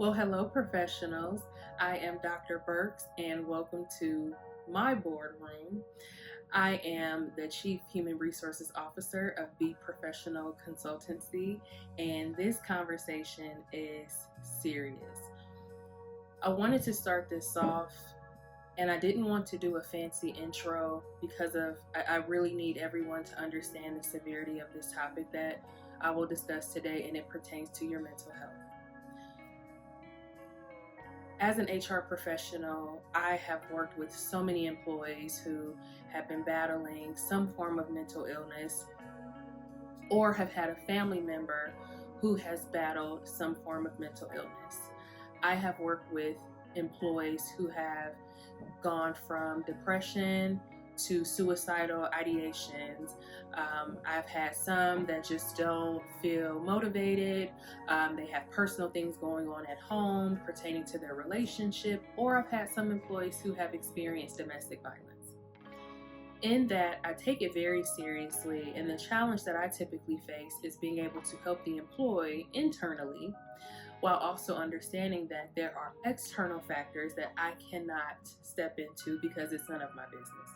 Well, hello, professionals. I am Dr. Burks, and welcome to my boardroom. I am the Chief Human Resources Officer of Be Professional Consultancy, and this conversation is serious. I wanted to start this off, and I didn't want to do a fancy intro because I really need everyone to understand the severity of this topic that I will discuss today, and it pertains to your mental health. As an HR professional, I have worked with so many employees who have been battling some form of mental illness or have had a family member who has battled some form of mental illness. I have worked with employees who have gone from depression to suicidal ideations. I've had some that just don't feel motivated. They have personal things going on at home pertaining to their relationship, or I've had some employees who have experienced domestic violence. In that, I take it very seriously, and the challenge that I typically face is being able to help the employee internally while also understanding that there are external factors that I cannot step into because it's none of my business.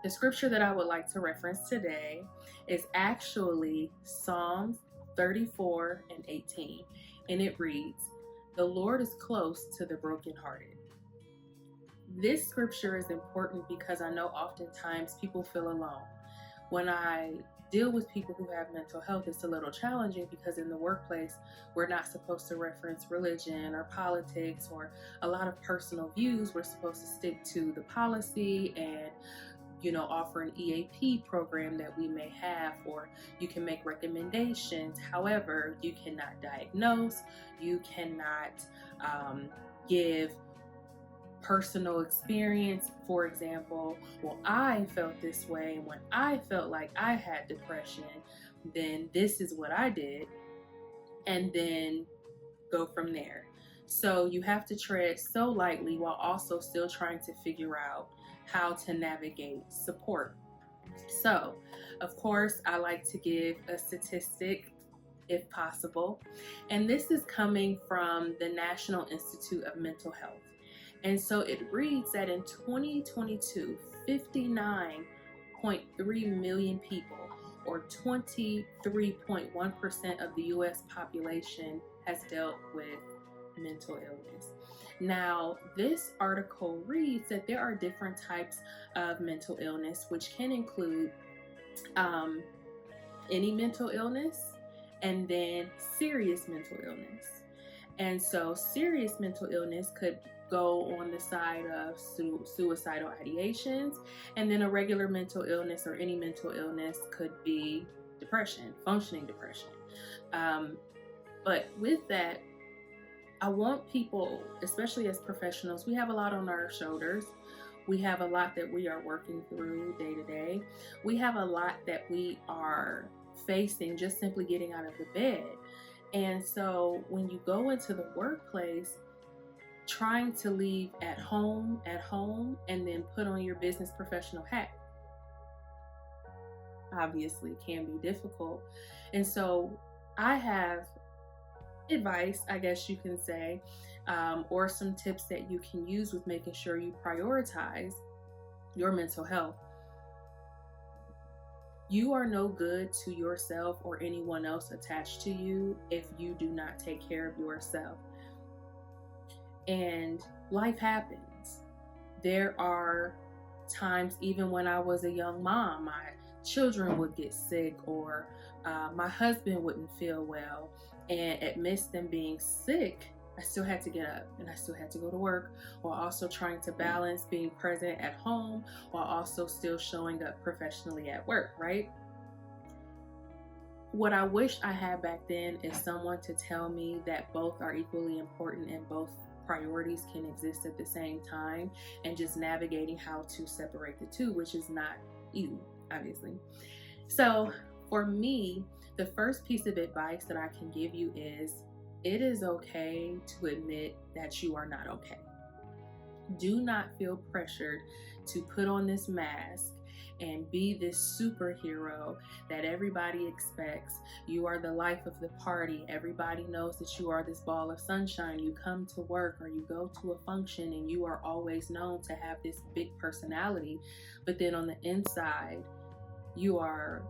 The scripture that I would like to reference today is actually Psalms 34:18, and it reads, "The Lord is close to the brokenhearted." This scripture is important because I know oftentimes people feel alone. When I deal with people who have mental health, it's a little challenging because in the workplace, we're not supposed to reference religion or politics or a lot of personal views. We're supposed to stick to the policy and offer an EAP program that we may have, or you can make recommendations. However, you cannot diagnose, you cannot give personal experience. For example, well, I felt this way, and when I felt like I had depression, then this is what I did, and then go from there. So you have to tread so lightly while also still trying to figure out how to navigate support. So, of course, I like to give a statistic if possible, and this is coming from the National Institute of Mental Health. And so it reads that in 2022, 59.3 million people, or 23.1% of the US population, has dealt with mental illness. Now, this article reads that there are different types of mental illness, which can include any mental illness and then serious mental illness. And so serious mental illness could go on the side of suicidal ideations, and then a regular mental illness or any mental illness could be depression, functioning depression. But with that, I want people, especially as professionals, we have a lot on our shoulders. We have a lot that we are working through day to day. We have a lot that we are facing just simply getting out of the bed. And so when you go into the workplace, trying to leave at home, and then put on your business professional hat obviously can be difficult. And so I have advice, I guess you can say, or some tips that you can use with making sure you prioritize your mental health. You are no good to yourself or anyone else attached to you if you do not take care of yourself. And life happens. There are times, even when I was a young mom, my children would get sick, or my husband wouldn't feel well. And amidst them being sick, I still had to get up and I still had to go to work, while also trying to balance being present at home while also still showing up professionally at work, right? What I wish I had back then is someone to tell me that both are equally important and both priorities can exist at the same time, and just navigating how to separate the two, which is not easy, obviously. So for me, the first piece of advice that I can give you is it is okay to admit that you are not okay. Do not feel pressured to put on this mask and be this superhero that everybody expects. You are the life of the party. Everybody knows that you are this ball of sunshine. You come to work or you go to a function and you are always known to have this big personality. But then on the inside, you are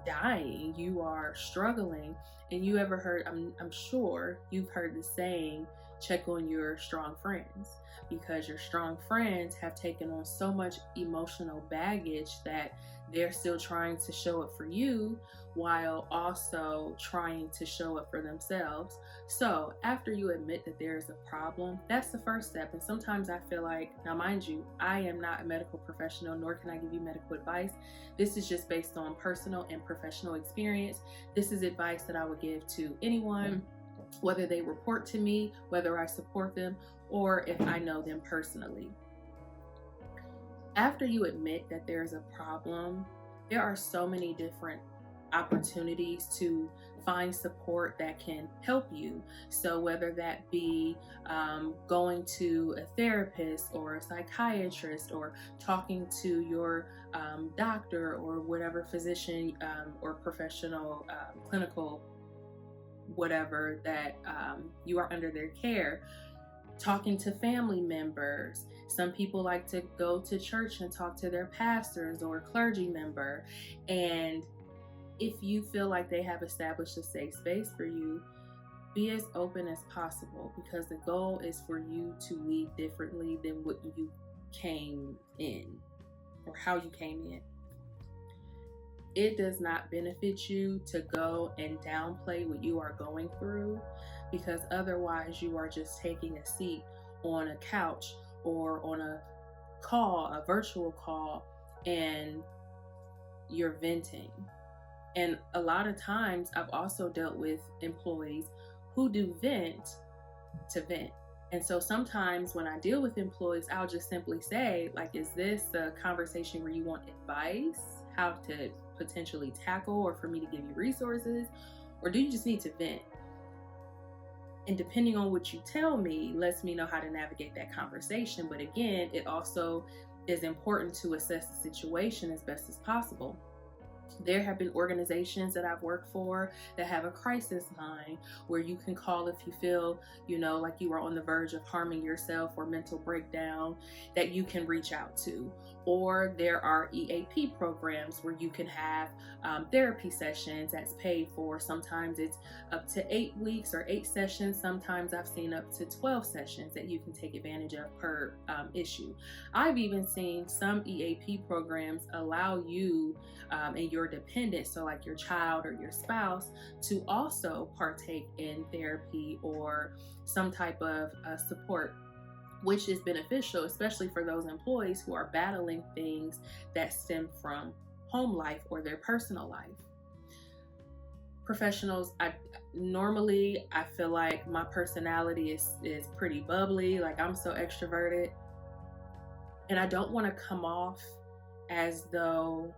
dying, you are struggling. And you ever heard, I'm sure you've heard the saying, check on your strong friends, because your strong friends have taken on so much emotional baggage that they're still trying to show up for you while also trying to show up for themselves. So after you admit that there is a problem, that's the first step. And sometimes I feel like, now mind you, I am not a medical professional, nor can I give you medical advice. This is just based on personal and professional experience. This is advice that I would give to anyone, whether they report to me, whether I support them, or if I know them personally. After you admit that there's a problem, there are so many different opportunities to find support that can help you. So whether that be going to a therapist or a psychiatrist, or talking to your doctor or whatever physician or professional clinical whatever that you are under their care, talking to family members. Some people like to go to church and talk to their pastors or a clergy member. And if you feel like they have established a safe space for you, be as open as possible, because the goal is for you to leave differently than what you came in or how you came in. It does not benefit you to go and downplay what you are going through, because otherwise you are just taking a seat on a couch or on a call, a virtual call, and you're venting. And a lot of times I've also dealt with employees who do vent to vent. And so sometimes when I deal with employees, I'll just simply say, like, is this a conversation where you want advice, how to potentially tackle, or for me to give you resources, or do you just need to vent? And depending on what you tell me, lets me know how to navigate that conversation. But again, it also is important to assess the situation as best as possible. There have been organizations that I've worked for that have a crisis line where you can call if you feel, like you are on the verge of harming yourself or mental breakdown, that you can reach out to. Or there are EAP programs where you can have therapy sessions that's paid for. Sometimes it's up to 8 weeks or 8 sessions. Sometimes I've seen up to 12 sessions that you can take advantage of per issue. I've even seen some EAP programs allow you and your dependent, so like your child or your spouse, to also partake in therapy or some type of support, which is beneficial, especially for those employees who are battling things that stem from home life or their personal life. Professionals, I feel like my personality is pretty bubbly, like I'm so extroverted, and I don't want to come off as though,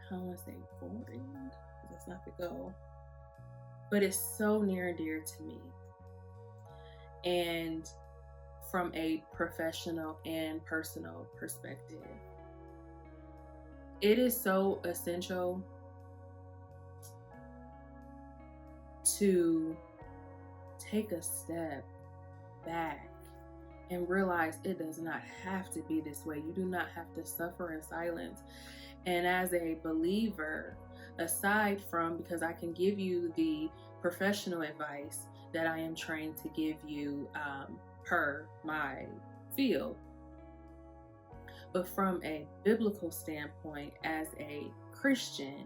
I don't want to say boring, because that's not the goal, but it's so near and dear to me. And from a professional and personal perspective, it is so essential to take a step back and realize it does not have to be this way. You do not have to suffer in silence. And as a believer, aside from, because I can give you the professional advice that I am trained to give you per my field, but from a biblical standpoint, as a Christian,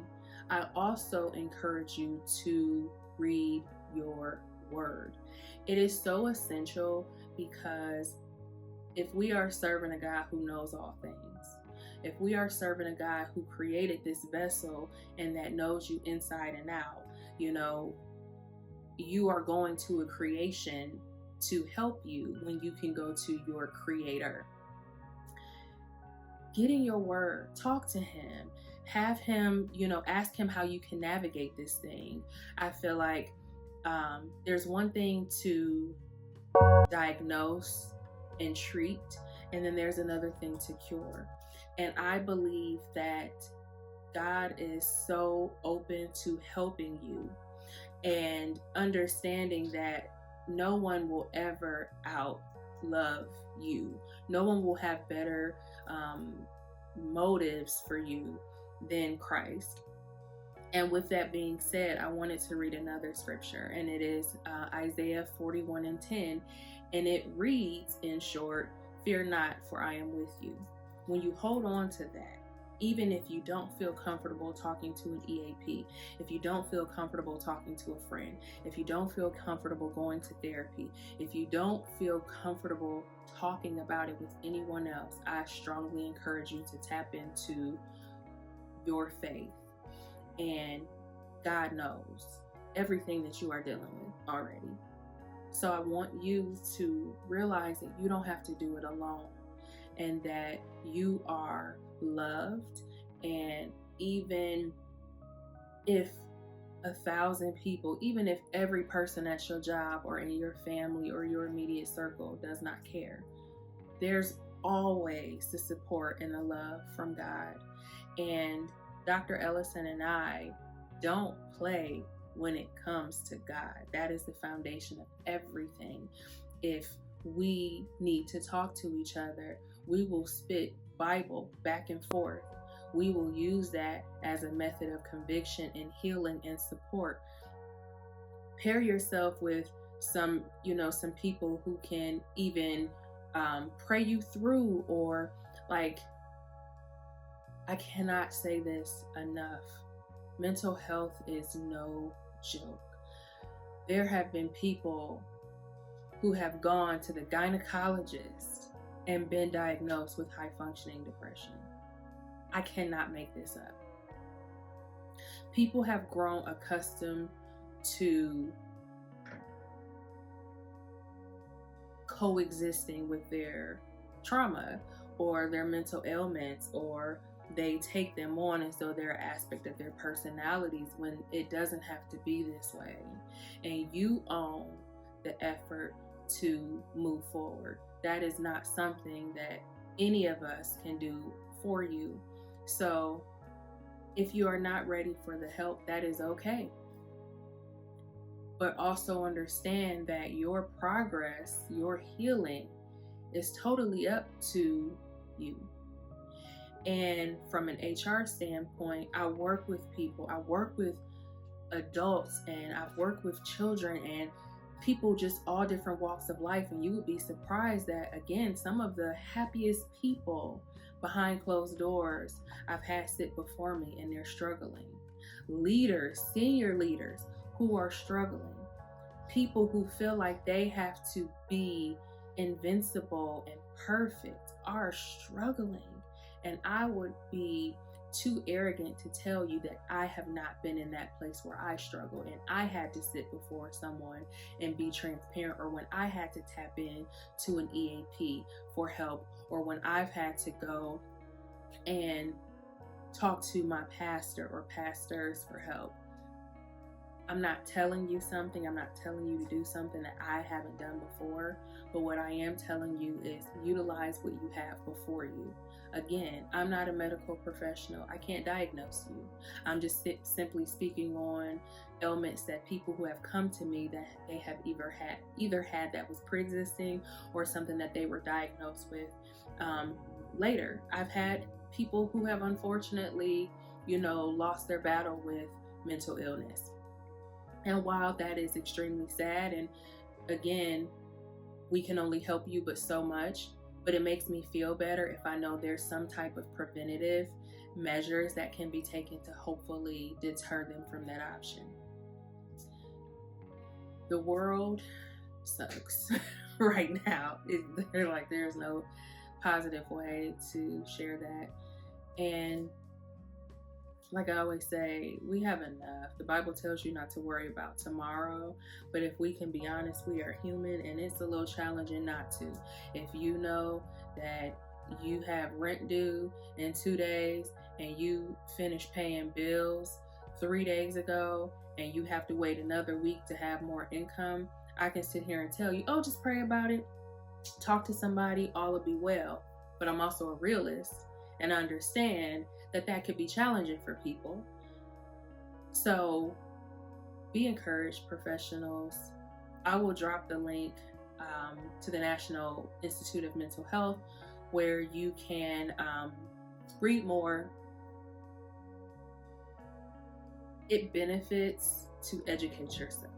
I also encourage you to read your word. It is so essential, because if we are serving a God who knows all things, if we are serving a God who created this vessel and that knows you inside and out, you are going to a creation to help you when you can go to your creator. Get in your word, talk to him, have him, ask him how you can navigate this thing. I feel like there's one thing to diagnose and treat, and then there's another thing to cure. And I believe that God is so open to helping you and understanding that no one will ever out love you. No one will have better motives for you than Christ. And with that being said, I wanted to read another scripture, and it is Isaiah 41:10, and it reads in short, "Fear not, for I am with you." When you hold on to that, even if you don't feel comfortable talking to an EAP, if you don't feel comfortable talking to a friend, if you don't feel comfortable going to therapy, if you don't feel comfortable talking about it with anyone else, I strongly encourage you to tap into your faith. And God knows everything that you are dealing with already. So I want you to realize that you don't have to do it alone, and that you are loved. And even if 1,000 people, even if every person at your job or in your family or your immediate circle does not care, there's always the support and the love from God. And Dr. Ellison and I don't play when it comes to God. That is the foundation of everything. If we need to talk to each other, we will spit Bible back and forth. We will use that as a method of conviction and healing and support. Pair yourself with some people who can even pray you through, or I cannot say this enough. Mental health is no joke. There have been people who have gone to the gynecologist and been diagnosed with high functioning depression. I cannot make this up. People have grown accustomed to coexisting with their trauma or their mental ailments, or they take them on as though they're an aspect of their personalities, when it doesn't have to be this way. And you own the effort to move forward. That is not something that any of us can do for you. So if you are not ready for the help, that is okay. But also understand that your progress, your healing, is totally up to you. And from an HR standpoint, I work with people, I work with adults, and I've worked with children and people just all different walks of life. And you would be surprised that, again, some of the happiest people behind closed doors I've had sit before me, and they're struggling. Leaders, senior leaders who are struggling. People who feel like they have to be invincible and perfect are struggling. And I would be too arrogant to tell you that I have not been in that place where I struggle and I had to sit before someone and be transparent, or when I had to tap in to an EAP for help, or when I've had to go and talk to my pastor or pastors for help. I'm not telling you something, I'm not telling you to do something that I haven't done before, but what I am telling you is utilize what you have before you. Again, I'm not a medical professional. I can't diagnose you. I'm just simply speaking on ailments that people who have come to me that they have either had that was pre-existing, or something that they were diagnosed with later. I've had people who have unfortunately, lost their battle with mental illness. And while that is extremely sad, and again, we can only help you but so much, but it makes me feel better if I know there's some type of preventative measures that can be taken to hopefully deter them from that option. The world sucks right now. There's no positive way to share that. And like I always say, we have enough. The Bible tells you not to worry about tomorrow, but if we can be honest, we are human, and it's a little challenging not to. If you know that you have rent due in 2 days and you finished paying bills 3 days ago and you have to wait another week to have more income, I can sit here and tell you, oh, just pray about it. talk to somebody, all will be well. But I'm also a realist and understand that that could be challenging for people. So be encouraged, professionals. I will drop the link to the National Institute of Mental Health where you can read more. It benefits to educate yourself.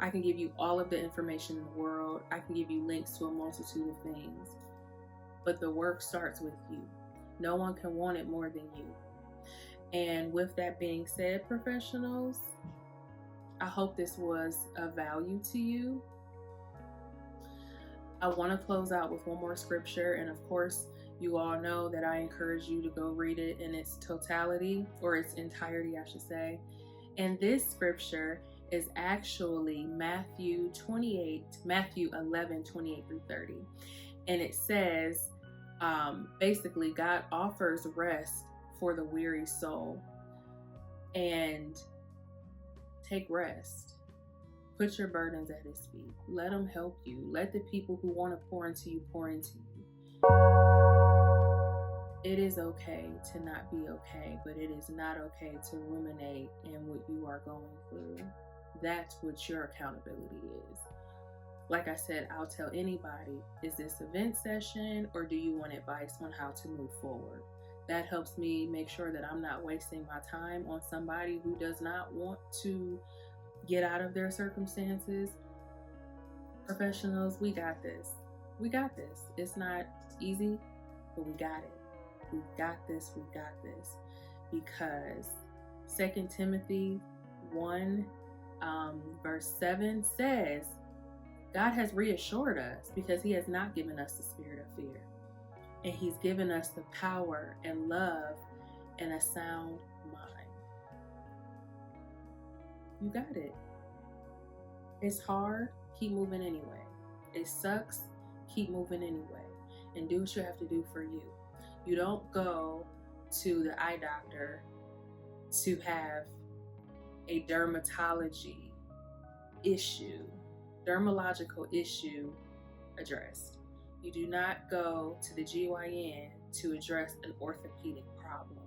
I can give you all of the information in the world. I can give you links to a multitude of things. But the work starts with you. No one can want it more than you. And with that being said, professionals, I hope this was of value to you. I want to close out with one more scripture. And of course, you all know that I encourage you to go read it in its totality, or its entirety, I should say. And this scripture is actually Matthew 11, 28 through 30. And it says, basically, God offers rest for the weary soul. And take rest. Put your burdens at his feet. Let him help you. Let the people who want to pour into you, pour into you. It is okay to not be okay, but it is not okay to ruminate in what you are going through. That's what your accountability is. Like I said, I'll tell anybody, is this a vent session or do you want advice on how to move forward? That helps me make sure that I'm not wasting my time on somebody who does not want to get out of their circumstances. Professionals, we got this. We got this. It's not easy, but we got it. We got this. We got this. Because 2 Timothy 1 verse 7 says, God has reassured us because he has not given us the spirit of fear. And he's given us the power and love and a sound mind. You got it. It's hard. Keep moving anyway. It sucks. Keep moving anyway. And do what you have to do for you. You don't go to the eye doctor to have a dermatological issue addressed. You do not go to the GYN to address an orthopedic problem.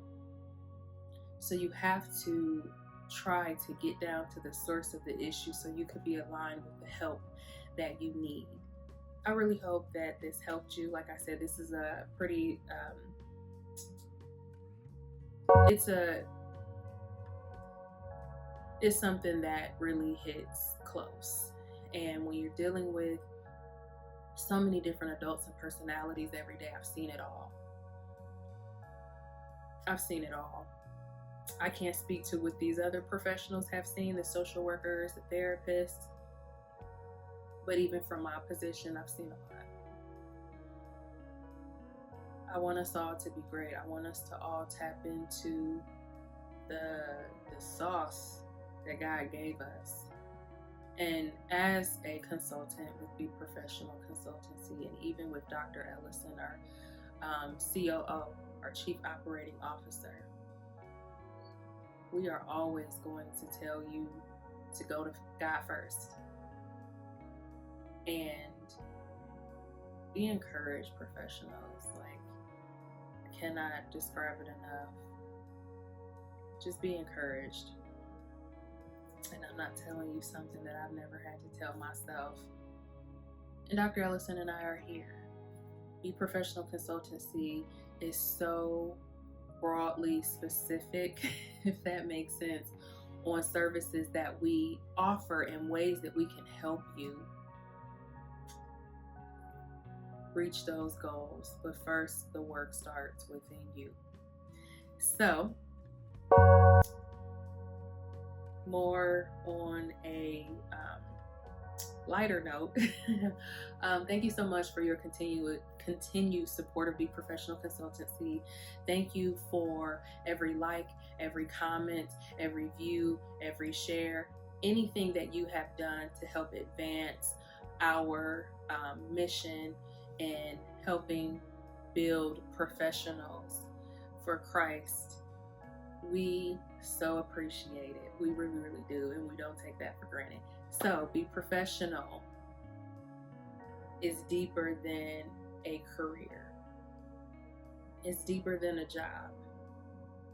So you have to try to get down to the source of the issue so you could be aligned with the help that you need. I really hope that this helped you. Like I said, this is a pretty, it's something that really hits close. And when you're dealing with so many different adults and personalities every day, I've seen it all. I can't speak to what these other professionals have seen, the social workers, the therapists, but even from my position, I've seen a lot. I want us all to be great. I want us to all tap into the sauce that God gave us. And as a consultant with Be Professional Consultancy, and even with Dr. Ellison, our COO, our Chief Operating Officer, we are always going to tell you to go to God first. And be encouraged, professionals. Like, I cannot describe it enough. Just be encouraged. And I'm not telling you something that I've never had to tell myself. And Dr. Ellison and I are here. Be Professional Consultancy is so broadly specific, if that makes sense, on services that we offer and ways that we can help you reach those goals. But first, the work starts within you. So, more on a lighter note, thank you so much for your continued support of Be Professional Consultancy. Thank you for every like, every comment, every view, every share, anything that you have done to help advance our mission in helping build professionals for Christ. We so appreciate it. We really, really do. And we don't take that for granted. So be professional. is deeper than a career. It's deeper than a job.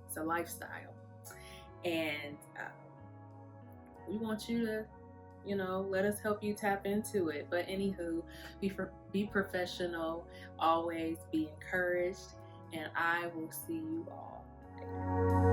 It's a lifestyle. And we want you to, let us help you tap into it. But anywho, be professional, always be encouraged, and I will see you all later.